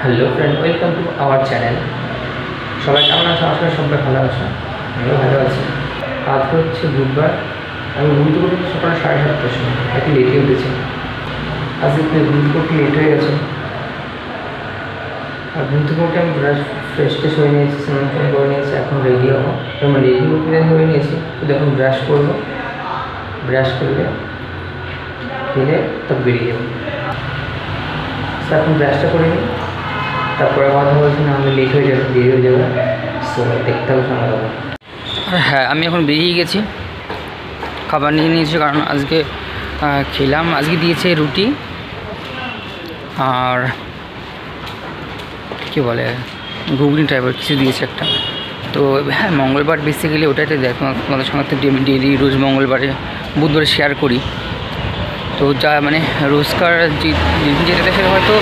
Hello friend, welcome to our channel. সবাই কেমন আছো? আসলে সবাই ভালো আছো, আমিও ভালো আছি। আজকে হচ্ছে বুধবার। আমি ঘুমতে উঠেছি সকাল 7:30টার সময়, একটু লেটে উঠেছি। আজকে ঘুমতে উঠতে লেট হয়ে গেছে। আর ঘুমতে উঠে আমি ফ্রেশ ট্রেশ হয়ে নিয়েছি, স্নান টান করে নিয়েছি, এখন রেডি হবো। এবং রেডি হয়ে নিয়েছি, শুধু এখন ব্রাশ করবো। ব্রাশ করলে খেলে তবে বেরিয়ে যাবো। এখন ব্রাশটা করে নিই, তারপরে কথা বলছি, না আমি লেট হয়ে যাবে, দেরি হয়ে যাবে। সো দেখতে হবে, সময় দেবো। আর হ্যাঁ, আমি এখন বেরিয়ে গেছি, খাবার নিয়ে নিয়েছি, কারণ আজকে খেলাম। আজকে দিয়েছে রুটি আর কী বলে ঘুগনি টাইপের কিছু দিয়েছে একটা। তো হ্যাঁ, মঙ্গলবার বেসিক্যালি ওটাতে দেয়। তোমাদের সঙ্গে তো ডেলি রোজ মঙ্গলবারে বুধবারে শেয়ার করি। তো যা মানে রোজকার যেটা সেটা হয়তো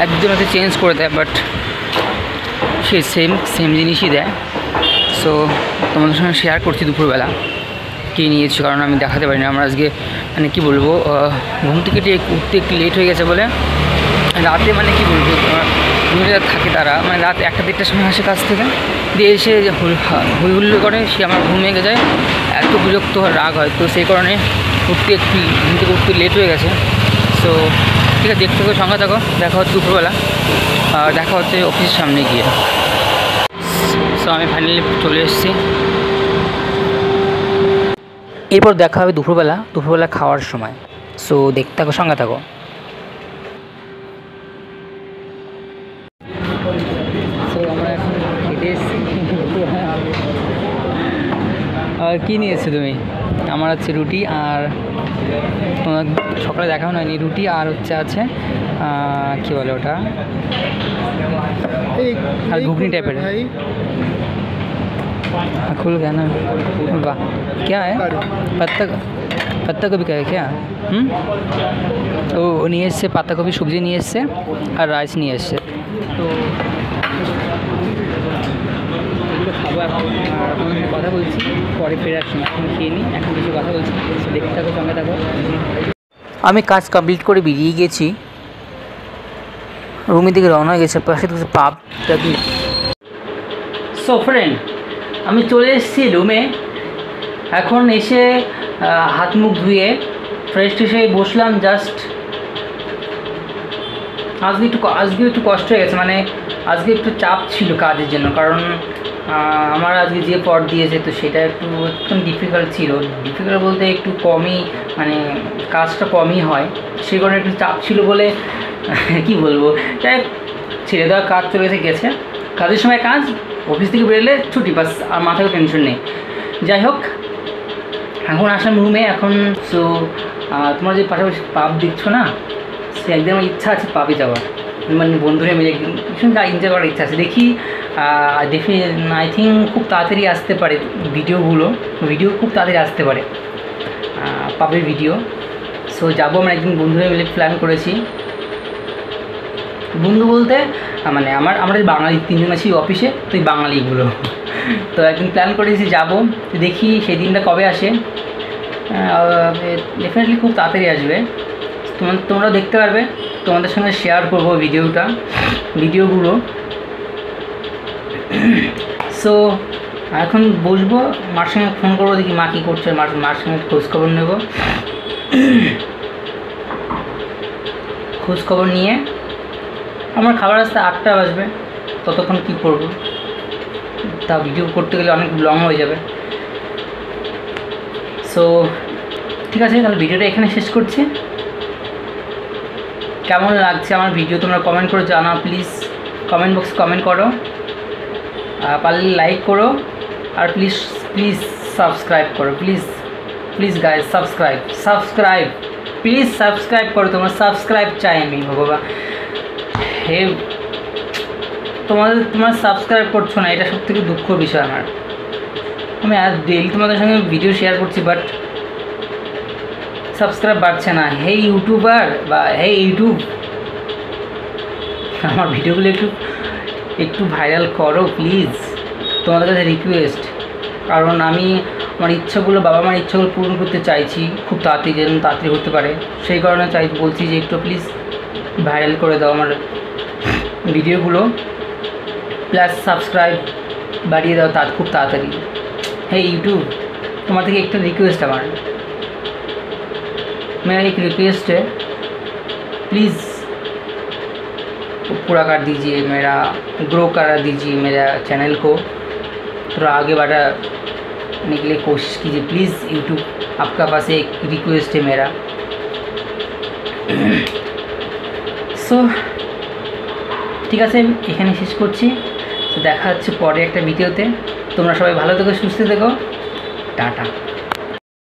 একজন হয়তো চেঞ্জ করে দেয়, বাট সে সেম জিনিসই দেয়। সো তোমাদের সঙ্গে শেয়ার করছি দুপুরবেলা কী নিয়েছি, কারণ আমি দেখাতে পারি না। আমরা আজকে মানে কী বলবো, ঘুম থেকে উঠতে একটু লেট হয়ে গেছে বলে রাতে মানে কী বলবো, ঘুমিয়ে থাকে তারা, মানে রাত 1-1:30টার সময় আসে কাজ থেকে, দিয়ে এসে হই হুল্লো করে, সে আমার ঘুম ভেঙে যায়, এত বিরক্ত রাগ হয়। তো সেই কারণে ঘুম থেকে উঠতে লেট হয়ে গেছে। সো ঠিক আছে, দেখতে থাকো, সঙ্গে থাকো, দেখা হচ্ছে দুপুরবেলা, আর দেখা হচ্ছে অফিসের সামনে গিয়ে। সো আমি ফাইনালি চলে এসেছি। এরপর দেখা হবে দুপুরবেলা খাওয়ার সময়। সো দেখতে থাকো, সঙ্গে থাকো। সো আমরা এখন খেতে এসেছি। আর কী নিয়েছো তুমি? আমার হচ্ছে রুটি, আর তোমার সকালে দেখাও হয়নি, রুটি আর হচ্ছে আছে কী বলে ওটা, আর ঘুগনি টাইপের। खुल गया ना? वाह, क्या है? पत्ता गोभी का है क्या? ও নিয়ে এসছে পাতাকপি সবজি নিয়ে এসছে, আর রাইস নিয়ে এসছে। তো এগুলো খাবো এখন, আর আপনার সাথে কথা বলছি পরে ফেরার সময়। এখন খেয়ে নিই, এখন কিছু কথা বলছি, দেখতে থাকো, সঙ্গে থাকো। আমি কাজ কমপ্লিট করে বেরিয়ে গেছি, রুমের দিকে রওনা হয়ে গেছে, পাশে কিছু পাব। সো ফ্রেন্ড, আমি চলে এসেছি রুমে। এখন এসে হাত মুখ ধুয়ে ফ্রেশ ট্রেশ হয়ে বসলাম জাস্ট। আজকে একটু কষ্ট হয়ে গেছে, মানে আজকে একটু চাপ ছিল কাজের জন্য, কারণ আমার আজকে যে পট দিয়েছে তো সেটা একটু ডিফিকাল্ট ছিল। ডিফিকাল্ট বলতে একটু কমই, মানে কাজটা কমই হয়, সেই কারণে একটু চাপ ছিল বলে কি বলবো, তাই ছেড়ে দেওয়া কাজ চলে গেছে। কাজের সময় কাজ, অফিস থেকে বেরোলে ছুটি, বাস, আর মাথায় টেনশন নেই। যাই হোক, এখন আসলাম রুমে এখন। সো তোমার যে পাশাপাশি পাব দেখছো না, সে একদিন আমার ইচ্ছা আছে পাবে যাওয়ার, মানে বন্ধুরা মিলে ভীষণ এনজয় করার ইচ্ছা আছে। দেখি আই থিঙ্ক খুব তাড়াতাড়ি আসতে পারে ভিডিও খুব তাড়াতাড়ি আসতে পারে, পাবের ভিডিও। সো যাবো আমরা একদিন, বন্ধুরা মিলে প্ল্যান করেছি। বন্ধু বলতে মানে আমরা বাঙালি 3জন আছি অফিসে, তো এই বাঙালিগুলো তো একদিন প্ল্যান করেছি যাবো। দেখি সেই দিনটা কবে আসে। ডেফিনেটলি খুব তাড়াতাড়ি আসবে, তোমরা দেখতে পারবে, তোমাদের সঙ্গে শেয়ার করবো ভিডিওগুলো। সো এখন বসবো, মার সঙ্গে ফোন করবো, দেখি মা কী করছে, মার সঙ্গে খোঁজখবর নেব। খোঁজখবর নিয়ে আমার খাবার আসতে 8টা বাজবে, ততক্ষণ কী করবো, তা ভিডিও করতে গেলে অনেক লং হয়ে যাবে। সো ঠিক আছে, তাহলে ভিডিওটা এখানে শেষ করছি। কেমন লাগছে আমার ভিডিও তোমরা কমেন্ট করে জানাও প্লিজ, কমেন্ট বক্সে কমেন্ট করো, পারলে লাইক করো, আর প্লিজ সাবস্ক্রাইব করো, please guys, subscribe please subscribe করো, তোমার সাবস্ক্রাইব চাই আমি। বাবা হে, তোমার সাবস্ক্রাইব করছো না, এটা সবথেকে দুঃখ বিষয় আমার। আমি আজ ডেইলি তোমাদের সঙ্গে ভিডিও শেয়ার করছি, বাট সাবস্ক্রাইব বাড়ছে না। হে ইউটিউবার বা হে ইউটিউব, আমার ভিডিওগুলো একটু ভাইরাল করো প্লিজ, তোমাদের কাছে রিকোয়েস্ট। কারণ আমি আমার ইচ্ছাগুলো, বাবা মার ইচ্ছাগুলো পূরণ করতে চাইছি খুব তাড়াতাড়ি, যেন তাড়াতাড়ি হতে পারে, সেই কারণে বলছি যে একটু প্লিজ ভাইরাল করে দাও ভিডিওগুলো, প্লাস সাবস্ক্রাইব বাড়িয়ে দাও খুব তাড়াতাড়ি। হ্যাঁ ইউটিউব, তোমার থেকে একটা रिक्वेस्ट আমার, मेरा एक रिक्वेस्ट है, प्लीज़ पूरा कर दीजिए, मेरा ग्रो करा दीजिए मेरा चैनल को, थोड़ा आगे बढ़ाने के लिए कोशिश कीजिए प्लीज़ यूट्यूब, आपका पास एक रिक्वेस्ट है मेरा। সো ঠিক আছে, এখানে শেষ করছি। তো দেখা হচ্ছে পরে একটা ভিডিওতে। তোমরা সবাই ভালো থেকো, সুস্থ থেকো, টাটা।